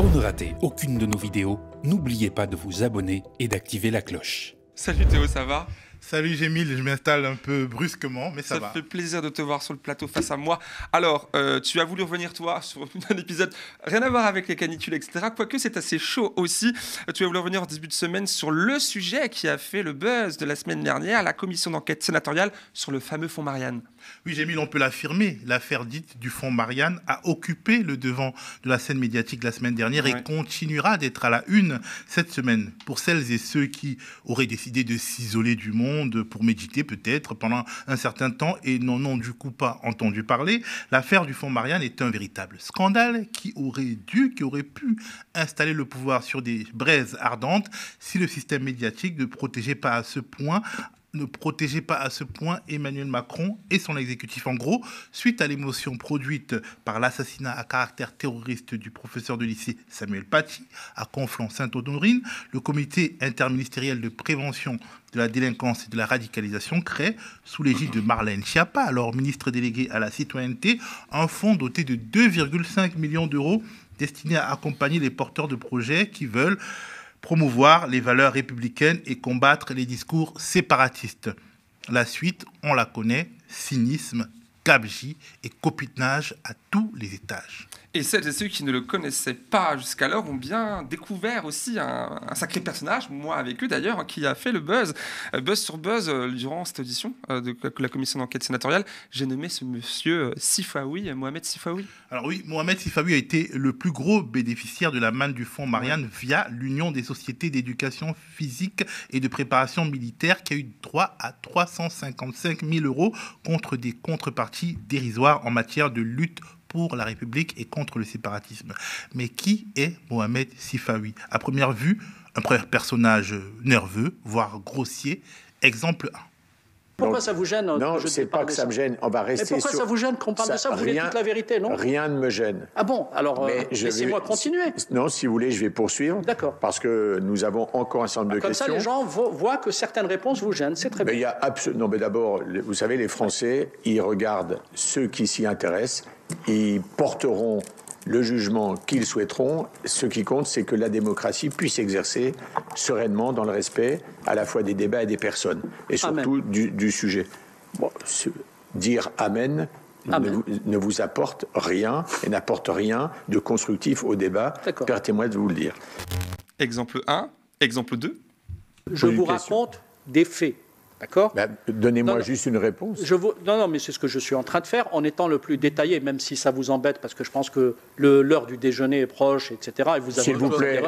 Pour ne rater aucune de nos vidéos, n'oubliez pas de vous abonner et d'activer la cloche. Salut Théo, ça va? Salut Gémile, je m'installe un peu brusquement, mais ça va. Ça fait plaisir de te voir sur le plateau face à moi. Alors, tu as voulu revenir toi sur un épisode rien à voir avec les canicules, etc. Quoique c'est assez chaud aussi. Tu as voulu revenir en début de semaine sur le sujet qui a fait le buzz de la semaine dernière, la commission d'enquête sénatoriale sur le fameux fonds Marianne. Oui Gémile, on peut l'affirmer, l'affaire dite du fonds Marianne a occupé le devant de la scène médiatique la semaine dernière et continuera d'être à la une cette semaine. Pour celles et ceux qui auraient décidé de s'isoler du monde pour méditer peut-être pendant un certain temps et n'en ont du coup pas entendu parler, l'affaire du fonds Marianne est un véritable scandale qui aurait pu installer le pouvoir sur des braises ardentes si le système médiatique ne protégeait pas à ce point Emmanuel Macron et son exécutif. En gros, suite à l'émotion produite par l'assassinat à caractère terroriste du professeur de lycée Samuel Paty à Conflans-Sainte-Honorine, le comité interministériel de prévention de la délinquance et de la radicalisation crée, sous l'égide de Marlène Schiappa, alors ministre déléguée à la citoyenneté, un fonds doté de 2,5 millions d'euros destiné à accompagner les porteurs de projets qui veulent promouvoir les valeurs républicaines et combattre les discours séparatistes. La suite, on la connaît, cynisme, gabegie et copitage à tous les étages. Et celles et ceux qui ne le connaissaient pas jusqu'alors ont bien découvert aussi un sacré personnage, moi avec eux d'ailleurs, qui a fait le buzz sur buzz durant cette audition de la commission d'enquête sénatoriale. J'ai nommé ce monsieur Sifaoui, Mohamed Sifaoui. Alors oui, Mohamed Sifaoui a été le plus gros bénéficiaire de la manne du fonds Marianne via l'Union des sociétés d'éducation physique et de préparation militaire qui a eu droit à 355 000 euros contre des contreparties dérisoires en matière de lutte pour la République et contre le séparatisme. Mais qui est Mohamed Sifaoui? À première vue, un personnage nerveux, voire grossier. Exemple 1. Pourquoi ça vous gêne? Non, je ne sais pas que ça me gêne. On va rester sur... Mais pourquoi ça vous gêne qu'on parle de ça? Vous voulez toute la vérité, non? Rien ne me gêne. Ah bon? Alors, laissez-moi continuer. Non, si vous voulez, je vais poursuivre. D'accord. Parce que nous avons encore un certain nombre de questions. Comme ça, les gens voient que certaines réponses vous gênent. C'est très bien. Il y a non, mais d'abord, vous savez, les Français, ils regardent ceux qui s'y intéressent. Ils porteront le jugement qu'ils souhaiteront. Ce qui compte, c'est que la démocratie puisse s'exercer sereinement dans le respect à la fois des débats et des personnes, et surtout du sujet. Bon, dire amen, ne vous apporte rien et n'apporte rien de constructif au débat. Permettez-moi de vous le dire. Exemple 1, exemple 2. Je vous raconte des faits. D'accord? Donnez-moi juste une réponse. Non, mais c'est ce que je suis en train de faire, en étant le plus détaillé, même si ça vous embête, parce que je pense que l'heure du déjeuner est proche, etc. Et vous avez s'il vous plaît.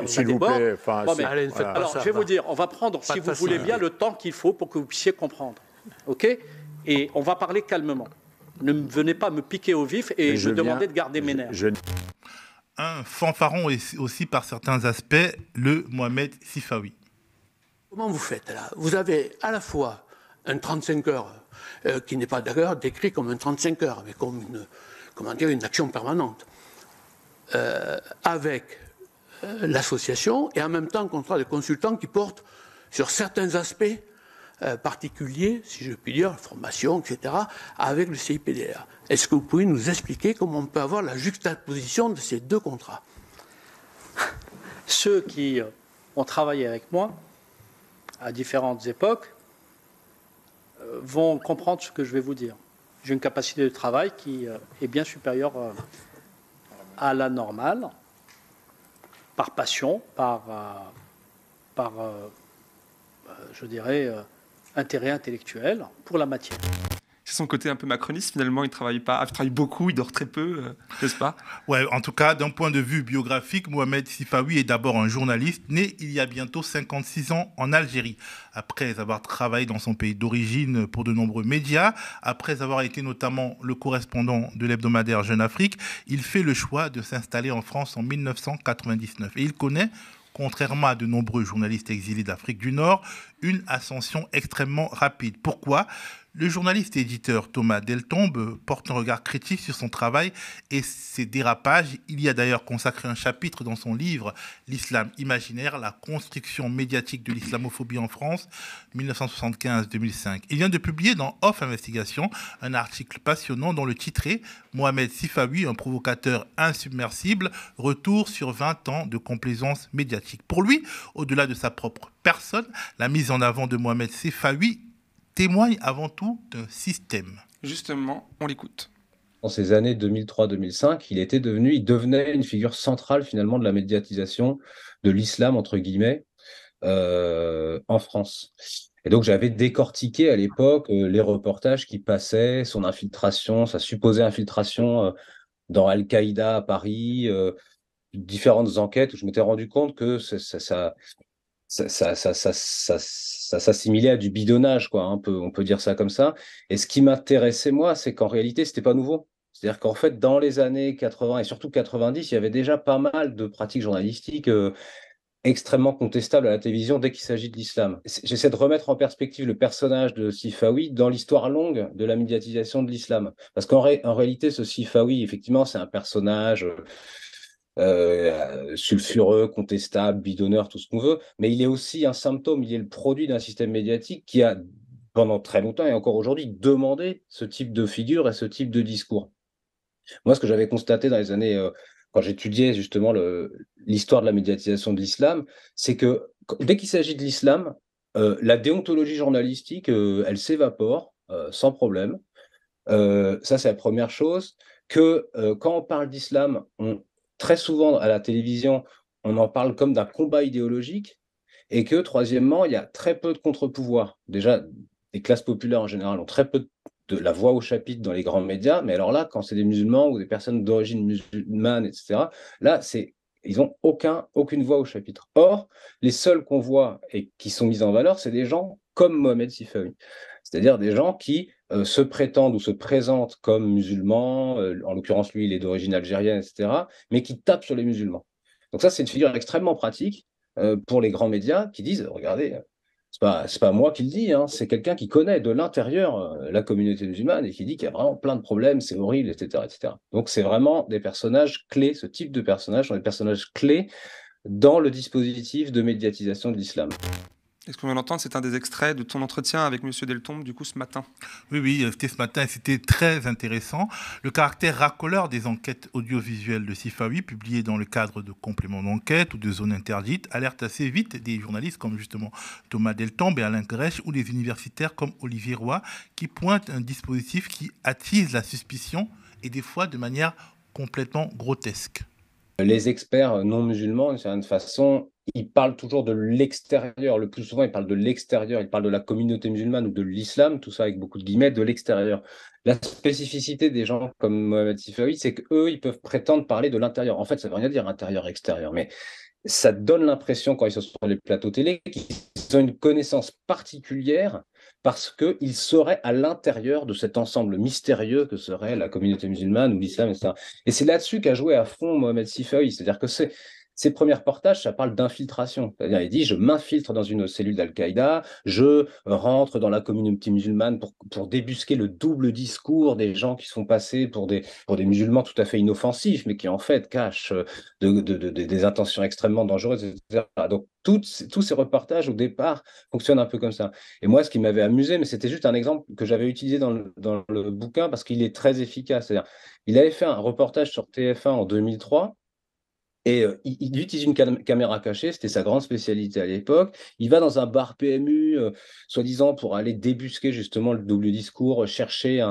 Alors, je vais vous dire, on va prendre, si vous voulez bien, le temps qu'il faut pour que vous puissiez comprendre. OK? Et on va parler calmement. Ne venez pas me piquer au vif et me demander de garder mes nerfs. Un fanfaron aussi par certains aspects, le Mohamed Sifaoui. Comment vous faites là? Vous avez à la fois un 35 heures qui n'est pas d'ailleurs décrit comme un 35 heures, mais comme une action permanente, avec l'association et en même temps un contrat de consultant qui porte sur certains aspects particuliers, si je puis dire, formation, etc., avec le CIPDR. Est-ce que vous pouvez nous expliquer comment on peut avoir la juxtaposition de ces deux contrats? Ceux qui ont travaillé avec moi à différentes époques, vont comprendre ce que je vais vous dire. J'ai une capacité de travail qui est bien supérieure à la normale, par passion, par je dirais, intérêt intellectuel pour la matière. C'est son côté un peu macroniste, finalement, il travaille beaucoup, il dort très peu, n'est-ce pas? Ouais, en tout cas, d'un point de vue biographique, Mohamed Sifaoui est d'abord un journaliste né il y a bientôt 56 ans en Algérie. Après avoir travaillé dans son pays d'origine pour de nombreux médias, après avoir été notamment le correspondant de l'hebdomadaire Jeune Afrique, il fait le choix de s'installer en France en 1999. Et il connaît, contrairement à de nombreux journalistes exilés d'Afrique du Nord, une ascension extrêmement rapide. Pourquoi ? Le journaliste et éditeur Thomas Deltombe porte un regard critique sur son travail et ses dérapages. Il y a d'ailleurs consacré un chapitre dans son livre « L'islam imaginaire, la construction médiatique de l'islamophobie en France, 1975-2005 ». Il vient de publier dans Off Investigation un article passionnant dont le titre est « Mohamed Sifawi, un provocateur insubmersible, retour sur 20 ans de complaisance médiatique ». Pour lui, au-delà de sa propre personne, la mise en avant de Mohamed Sifawi témoigne avant tout d'un système. Justement, on l'écoute. Dans ces années 2003-2005, il devenait une figure centrale finalement de la médiatisation de l'islam, entre guillemets, en France. Et donc j'avais décortiqué à l'époque les reportages qui passaient, son infiltration, sa supposée infiltration dans Al-Qaïda à Paris, différentes enquêtes où je m'étais rendu compte que ça s'assimilait à du bidonnage, quoi. On peut dire ça comme ça. Et ce qui m'intéressait, moi, c'est qu'en réalité, c'était pas nouveau. C'est-à-dire qu'en fait, dans les années 80 et surtout 90, il y avait déjà pas mal de pratiques journalistiques extrêmement contestables à la télévision dès qu'il s'agit de l'islam. J'essaie de remettre en perspective le personnage de Sifawi dans l'histoire longue de la médiatisation de l'islam. Parce qu'en réalité, ce Sifawi, effectivement, c'est un personnage sulfureux, contestable, bidonneur, tout ce qu'on veut, mais il est aussi un symptôme, il est le produit d'un système médiatique qui a, pendant très longtemps et encore aujourd'hui, demandé ce type de figure et ce type de discours. Moi, ce que j'avais constaté dans les années, quand j'étudiais justement l'histoire de la médiatisation de l'islam, c'est que dès qu'il s'agit de l'islam, la déontologie journalistique, elle s'évapore sans problème. Ça, c'est la première chose. Que quand on parle d'islam, très souvent à la télévision, on en parle comme d'un combat idéologique, et que, troisièmement, il y a très peu de contre-pouvoirs. Déjà, les classes populaires en général ont très peu de la voix au chapitre dans les grands médias, mais alors là, quand c'est des musulmans ou des personnes d'origine musulmane, etc., là, ils n'ont aucune voix au chapitre. Or, les seuls qu'on voit et qui sont mis en valeur, c'est des gens comme Mohamed Sifawi, c'est-à-dire des gens qui se prétendent ou se présentent comme musulmans, en l'occurrence, lui, il est d'origine algérienne, etc., mais qui tapent sur les musulmans. Donc ça, c'est une figure extrêmement pratique pour les grands médias qui disent, regardez, c'est pas moi qui le dis, hein, c'est quelqu'un qui connaît de l'intérieur la communauté musulmane et qui dit qu'il y a vraiment plein de problèmes, c'est horrible, etc., etc. Donc c'est vraiment des personnages clés, ce type de personnages sont des personnages clés dans le dispositif de médiatisation de l'islam. Et ce qu'on vient d'entendre, c'est un des extraits de ton entretien avec M. Deltombe, du coup, ce matin. Oui, c'était ce matin et c'était très intéressant. Le caractère racoleur des enquêtes audiovisuelles de Sifawi, publiées dans le cadre de compléments d'enquête ou de zones interdites, alerte assez vite des journalistes comme justement Thomas Deltombe et Alain Grèche ou des universitaires comme Olivier Roy, qui pointent un dispositif qui attise la suspicion et des fois de manière complètement grotesque. Les experts non musulmans, d'une certaine façon, ils parlent toujours de l'extérieur. Le plus souvent, ils parlent de l'extérieur. Ils parlent de la communauté musulmane ou de l'islam, tout ça avec beaucoup de guillemets, de l'extérieur. La spécificité des gens comme Mohamed Sifawi, c'est qu'eux, ils peuvent prétendre parler de l'intérieur. En fait, ça ne veut rien dire intérieur-extérieur, mais ça donne l'impression, quand ils sont sur les plateaux télé, qu'ils ont une connaissance particulière parce qu'ils seraient à l'intérieur de cet ensemble mystérieux que serait la communauté musulmane ou l'islam, etc. Et c'est là-dessus qu'a joué à fond Mohamed Sifawi. C'est-à-dire que ses premiers reportages, ça parle d'infiltration. C'est-à-dire, il dit, je m'infiltre dans une cellule d'Al-Qaïda, je rentre dans la communauté musulmane pour débusquer le double discours des gens qui sont passés pour des musulmans tout à fait inoffensifs, mais qui en fait cachent des intentions extrêmement dangereuses, etc. Donc, tous ces reportages, au départ, fonctionnent un peu comme ça. Et moi, ce qui m'avait amusé, mais c'était juste un exemple que j'avais utilisé dans le bouquin parce qu'il est très efficace. C'est-à-dire, il avait fait un reportage sur TF1 en 2003, et il utilise une caméra cachée, c'était sa grande spécialité à l'époque. Il va dans un bar PMU, soi-disant pour aller débusquer justement le double discours, chercher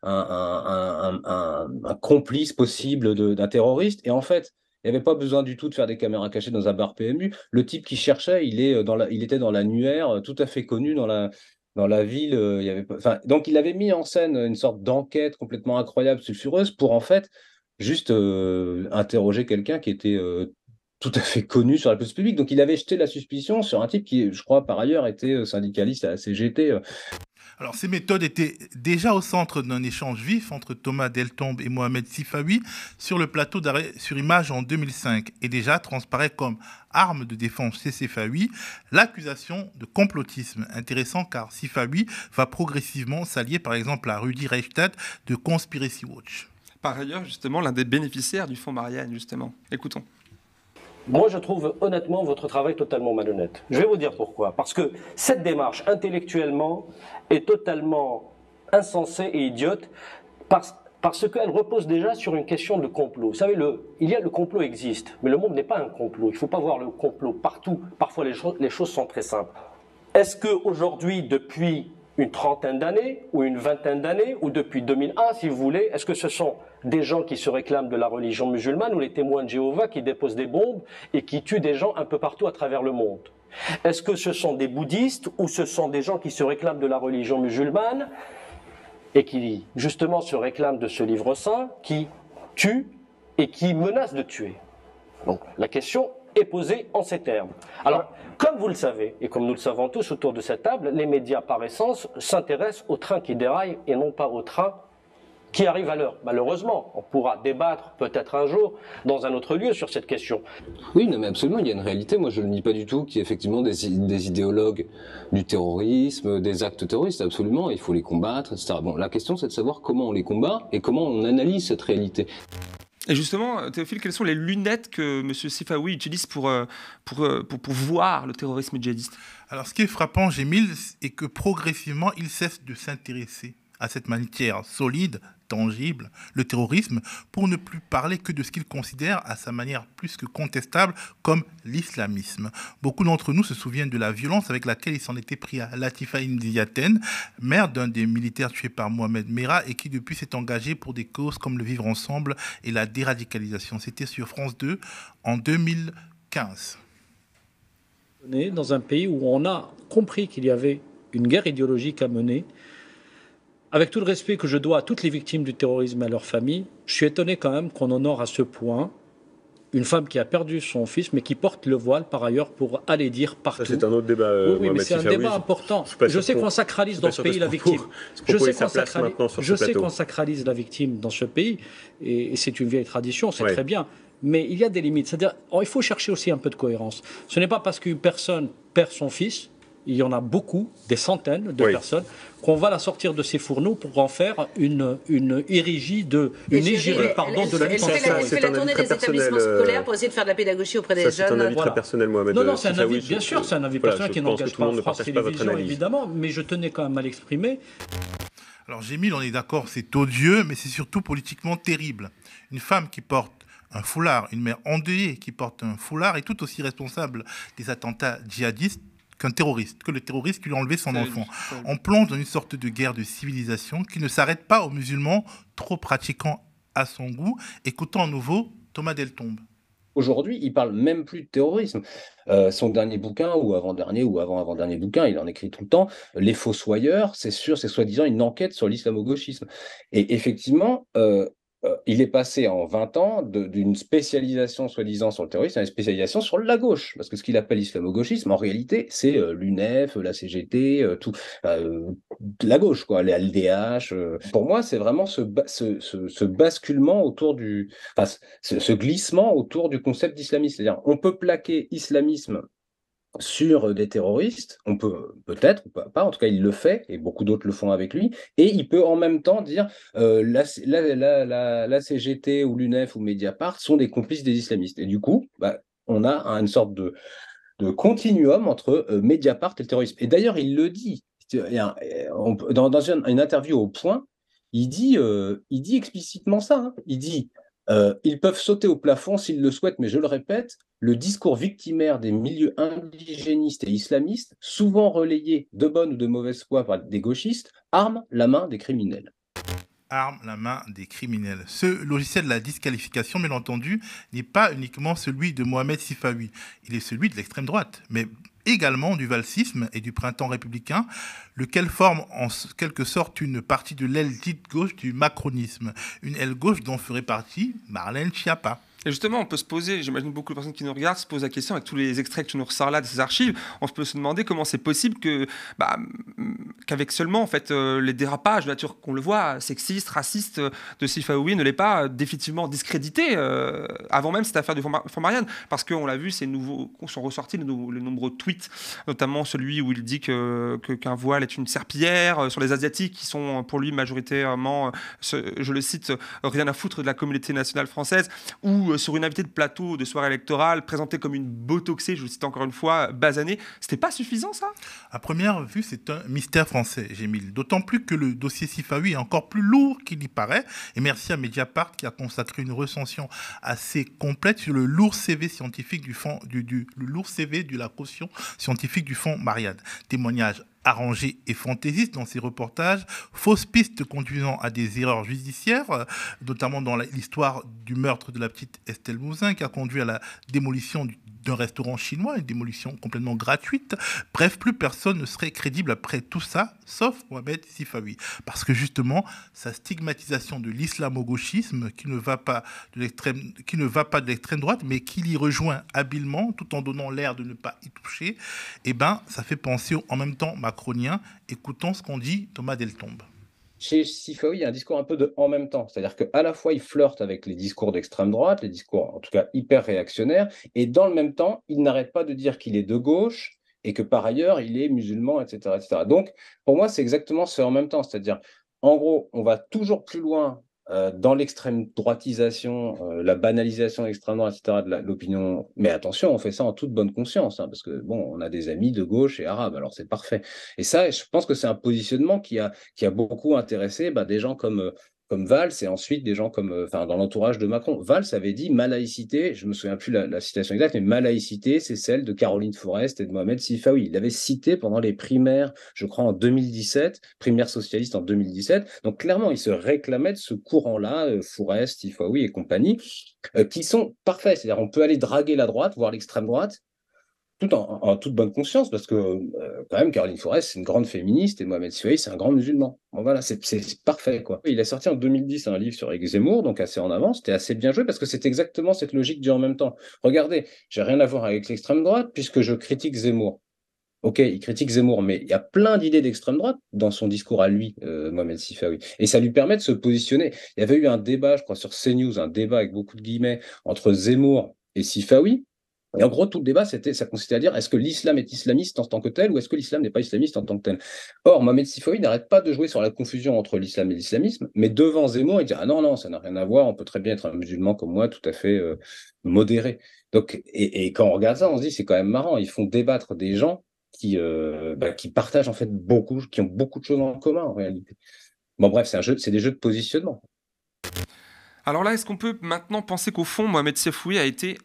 un complice possible d'un terroriste. Et en fait, il n'y avait pas besoin du tout de faire des caméras cachées dans un bar PMU. Le type qui cherchait, il était dans l'annuaire, tout à fait connu dans la ville. Il y avait pas, donc il avait mis en scène une sorte d'enquête complètement incroyable, sulfureuse, pour en fait juste interroger quelqu'un qui était tout à fait connu sur la place publique. Donc il avait jeté la suspicion sur un type qui, je crois, par ailleurs, était syndicaliste à la CGT. Alors, ces méthodes étaient déjà au centre d'un échange vif entre Thomas Deltombe et Mohamed Sifawi sur le plateau d'Arrêt sur Image en 2005. Et déjà transparaît comme arme de défense chez Sifawi l'accusation de complotisme. Intéressant car Sifawi va progressivement s'allier par exemple à Rudi Reichstadt de Conspiracy Watch. Par ailleurs, justement, l'un des bénéficiaires du fonds Marianne, justement. Écoutons. Moi, je trouve honnêtement votre travail totalement malhonnête. Je vais vous dire pourquoi. Parce que cette démarche, intellectuellement, est totalement insensée et idiote parce qu'elle repose déjà sur une question de complot. Vous savez, le complot existe, mais le monde n'est pas un complot. Il ne faut pas voir le complot partout. Parfois, les choses sont très simples. Est-ce qu'aujourd'hui, depuis une trentaine d'années, ou une vingtaine d'années, ou depuis 2001, si vous voulez, est-ce que ce sont des gens qui se réclament de la religion musulmane ou les témoins de Jéhovah qui déposent des bombes et qui tuent des gens un peu partout à travers le monde? Est-ce que ce sont des bouddhistes ou ce sont des gens qui se réclament de la religion musulmane et qui, justement, se réclament de ce livre saint, qui tuent et qui menacent de tuer? Donc, la question est posée en ces termes. Alors, comme vous le savez, et comme nous le savons tous autour de cette table, les médias, par essence, s'intéressent au train qui déraille et non pas au train qui arrive à l'heure. Malheureusement, on pourra débattre peut-être un jour dans un autre lieu sur cette question. Oui, non, mais absolument, il y a une réalité. Moi, je ne nie pas du tout qu'il y ait effectivement des idéologues du terrorisme, des actes terroristes, absolument, il faut les combattre, etc. Bon, la question, c'est de savoir comment on les combat et comment on analyse cette réalité. Et justement, Théophile, quelles sont les lunettes que M. Sifawi utilise pour voir le terrorisme djihadiste? Alors, ce qui est frappant, Gémil, est que progressivement, il cesse de s'intéresser à cette matière solide, tangible, le terrorisme, pour ne plus parler que de ce qu'il considère, à sa manière plus que contestable, comme l'islamisme. Beaucoup d'entre nous se souviennent de la violence avec laquelle il s'en était pris à Latifa Indiaten, mère d'un des militaires tués par Mohamed Merah et qui depuis s'est engagé pour des causes comme le vivre ensemble et la déradicalisation. C'était sur France 2 en 2015. On est dans un pays où on a compris qu'il y avait une guerre idéologique à mener. Avec tout le respect que je dois à toutes les victimes du terrorisme et à leurs familles, je suis étonné quand même qu'on honore à ce point une femme qui a perdu son fils, mais qui porte le voile par ailleurs pour aller dire partout. Ça, c'est un autre débat. Oui, mais c'est un débat important. Je sais qu'on sacralise dans ce pays la victime. Je sais qu'on sacralise la victime dans ce pays, et c'est une vieille tradition, c'est très bien. Mais il y a des limites. C'est-à-dire, il faut chercher aussi un peu de cohérence. Ce n'est pas parce qu'une personne perd son fils, il y en a beaucoup, des centaines de personnes, qu'on va la sortir de ses fourneaux pour en faire une égérie de la lutte contre le terrorisme. Elle fait la tournée des établissements scolaires pour essayer de faire de la pédagogie auprès des jeunes. C'est un avis très personnel, Mohamed. Non, c'est un avis, bien sûr, c'est un avis personnel qui n'engage pas France Télévisions, évidemment, mais je tenais quand même à l'exprimer. Alors, Gémil, on est d'accord, c'est odieux, mais c'est surtout politiquement terrible. Une femme qui porte un foulard, une mère endeuillée qui porte un foulard est tout aussi responsable des attentats djihadistes que le terroriste qui lui a enlevé son enfant. On plonge dans une sorte de guerre de civilisation qui ne s'arrête pas aux musulmans trop pratiquants à son goût. Écoutons à nouveau Thomas Deltombe. Aujourd'hui, il parle même plus de terrorisme. Son dernier bouquin, ou avant-dernier, ou avant-avant-dernier bouquin, il en écrit tout le temps, Les Fossoyeurs, c'est sûr, c'est soi-disant une enquête sur l'islamo-gauchisme. Et effectivement, il est passé en 20 ans d'une spécialisation soi-disant sur le terrorisme à une spécialisation sur la gauche. Parce que ce qu'il appelle l'islamo-gauchisme, en réalité, c'est l'UNEF, la CGT, la gauche, quoi, les LDH. Pour moi, c'est vraiment ce basculement autour ce glissement autour du concept d'islamisme. C'est-à-dire, on peut plaquer islamisme sur des terroristes, on peut peut-être, ou pas, en tout cas il le fait, et beaucoup d'autres le font avec lui, et il peut en même temps dire la CGT ou l'UNEF ou Mediapart sont des complices des islamistes. Et du coup, on a une sorte de continuum entre Mediapart et le terrorisme. Et d'ailleurs, il le dit, dans une interview au Point, il dit explicitement ça, hein. Il dit ils peuvent sauter au plafond s'ils le souhaitent, mais je le répète, le discours victimaire des milieux indigénistes et islamistes, souvent relayé de bonne ou de mauvaise foi par des gauchistes, arme la main des criminels. Arme la main des criminels. Ce logiciel de la disqualification, bien entendu, n'est pas uniquement celui de Mohamed Sifawi. Il est celui de l'extrême droite, mais également du valsisme et du printemps républicain, lequel forme en quelque sorte une partie de l'aile dite gauche du macronisme, une aile gauche dont ferait partie Marlène Schiappa. Et justement, on peut se poser, j'imagine beaucoup de personnes qui nous regardent se posent la question avec tous les extraits que tu nous ressors là de ces archives, on peut se demander comment c'est possible qu'avec seulement en fait les dérapages de nature qu'on le voit, sexistes, racistes de Sifaoui ne l'ait pas définitivement discrédité avant même cette affaire du Fonds Marianne, parce qu'on l'a vu, sont ressortis les nombreux tweets, notamment celui où il dit qu'un voile est une serpillière, sur les Asiatiques qui sont pour lui majoritairement, je le cite, rien à foutre de la communauté nationale française, ou sur une invitée de plateau de soirée électorale présentée comme une botoxée, je le cite encore une fois, basanée. C'était pas suffisant, ça? À première vue, c'est un mystère français, Gémile. D'autant plus que le dossier Sifaoui est encore plus lourd qu'il y paraît. Et merci à Mediapart qui a consacré une recension assez complète sur le lourd CV scientifique le lourd CV de la caution scientifique du Fonds Marianne. Témoignage arrangé et fantaisiste dans ces reportages, fausses pistes conduisant à des erreurs judiciaires, notamment dans l'histoire du meurtre de la petite Estelle Mouzin qui a conduit à la démolition d'un restaurant chinois, une démolition complètement gratuite. Bref, plus personne ne serait crédible après tout ça, sauf Mohamed Sifaoui. Parce que justement, sa stigmatisation de l'islamo-gauchisme, qui ne va pas de l'extrême droite, mais qui l'y rejoint habilement, tout en donnant l'air de ne pas y toucher, ça fait penser en même temps macronien. Écoutons ce qu'en dit Thomas Deltombe. Chez Sifaoui, il y a un discours un peu de en même temps. C'est-à-dire qu'à la fois, il flirte avec les discours d'extrême droite, les discours en tout cas hyper réactionnaires, et dans le même temps, il n'arrête pas de dire qu'il est de gauche et que par ailleurs, il est musulman, etc. etc. Donc, pour moi, c'est exactement ce en même temps. C'est-à-dire, en gros, on va toujours plus loin dans l'extrême droitisation, la banalisation de l'extrême droite, etc., de l'opinion. Mais attention, on fait ça en toute bonne conscience, parce que bon, on a des amis de gauche et arabes, alors c'est parfait. Et ça, je pense que c'est un positionnement qui a beaucoup intéressé des gens comme Valls et ensuite des gens comme, dans l'entourage de Macron. Valls avait dit ma laïcité, je me souviens plus la citation exacte, mais ma laïcité, c'est celle de Caroline Fourest et de Mohamed Sifaoui. Il l'avait cité pendant les primaires, je crois en 2017, primaires socialistes en 2017. Donc clairement, il se réclamait de ce courant-là, Fourest, Sifaoui et compagnie, qui sont parfaits. C'est-à-dire, on peut aller draguer la droite, voire l'extrême droite, tout en toute bonne conscience, parce que quand même, Caroline Fourest, c'est une grande féministe et Mohamed Sifaoui, c'est un grand musulman. Bon, voilà, c'est parfait, quoi. Il a sorti en 2010 un livre sur Éric Zemmour, donc assez en avance, c'était assez bien joué, parce que c'est exactement cette logique du en même temps. Regardez, j'ai rien à voir avec l'extrême droite, puisque je critique Zemmour. Ok, il critique Zemmour, mais il y a plein d'idées d'extrême droite dans son discours à lui, Mohamed Sifaoui. Et ça lui permet de se positionner. Il y avait eu un débat, je crois, sur CNews, un débat avec beaucoup de guillemets, entre Zemmour et Sifaoui. Et en gros, tout le débat, ça consistait à dire est-ce que l'islam est islamiste en tant que tel ou est-ce que l'islam n'est pas islamiste en tant que tel. Or, Mohamed Sifaoui n'arrête pas de jouer sur la confusion entre l'islam et l'islamisme, mais devant Zemmour, il dit ah non, ça n'a rien à voir, on peut très bien être un musulman comme moi, tout à fait modéré. Donc, et quand on regarde ça, on se dit c'est quand même marrant, ils font débattre des gens qui partagent en fait qui ont beaucoup de choses en commun en réalité. Bon bref, c'est des jeux de positionnement. Alors là, est-ce qu'on peut maintenant penser qu'au fond, Mohamed Sifaoui a été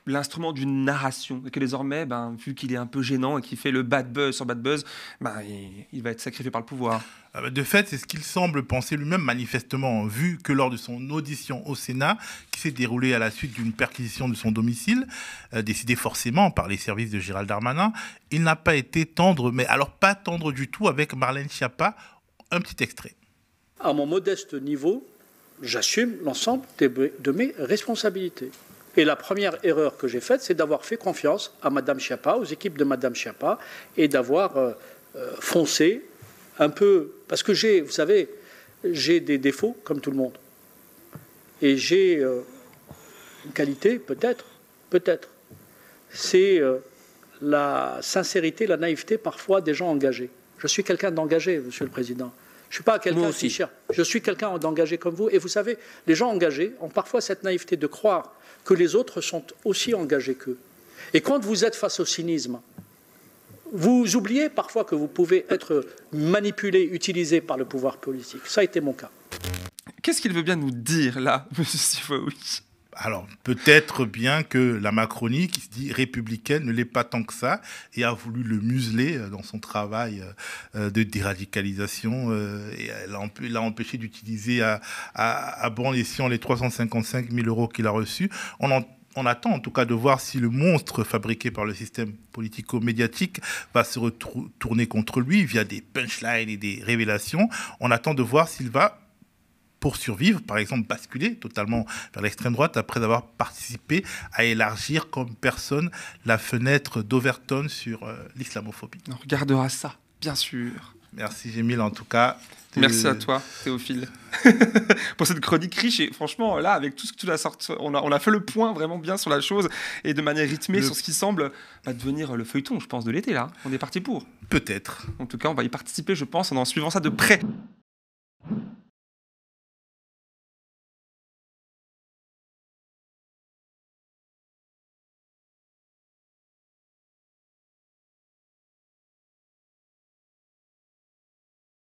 l'instrument d'une narration, et que désormais, vu qu'il est un peu gênant et qu'il fait le bad buzz sur bad buzz, il va être sacrifié par le pouvoir? De fait, c'est ce qu'il semble penser lui-même manifestement, vu que lors de son audition au Sénat, qui s'est déroulée à la suite d'une perquisition de son domicile, décidée forcément par les services de Gérald Darmanin, il n'a pas été tendre, mais alors pas tendre du tout avec Marlène Schiappa. Un petit extrait. À mon modeste niveau, j'assume l'ensemble de mes responsabilités. Et la première erreur que j'ai faite, c'est d'avoir fait confiance à Mme Schiappa, aux équipes de Mme Schiappa, et d'avoir foncé un peu... Parce que vous savez, j'ai des défauts, comme tout le monde. Et j'ai une qualité, peut-être. C'est la sincérité, la naïveté, parfois, des gens engagés. Je suis quelqu'un d'engagé, Monsieur le Président. Je ne suis pas quelqu'un qui cherche. Je suis quelqu'un d'engagé comme vous. Et vous savez, les gens engagés ont parfois cette naïveté de croire que les autres sont aussi engagés qu'eux. Et quand vous êtes face au cynisme, vous oubliez parfois que vous pouvez être manipulé, utilisé par le pouvoir politique. Ça a été mon cas. Qu'est-ce qu'il veut bien nous dire, là, M. Sifaoui ? Alors, peut-être bien que la Macronie, qui se dit républicaine, ne l'est pas tant que ça et a voulu le museler dans son travail de déradicalisation et l'a empêché d'utiliser à bon escient les 355 000 € qu'il a reçus. On attend en tout cas de voir si le monstre fabriqué par le système politico-médiatique va se retourner contre lui via des punchlines et des révélations. On attend de voir s'il va pour survivre, par exemple basculer totalement vers l'extrême droite après avoir participé à élargir comme personne la fenêtre d'Overton sur l'islamophobie. On regardera ça, bien sûr. Merci Jémile en tout cas. Merci à toi Théophile pour cette chronique riche et franchement là avec tout ce que tu as sorti, on a fait le point vraiment bien sur la chose et de manière rythmée sur ce qui semble devenir le feuilleton je pense de l'été là. On est parti pour. Peut-être. En tout cas on va y participer je pense en suivant ça de près.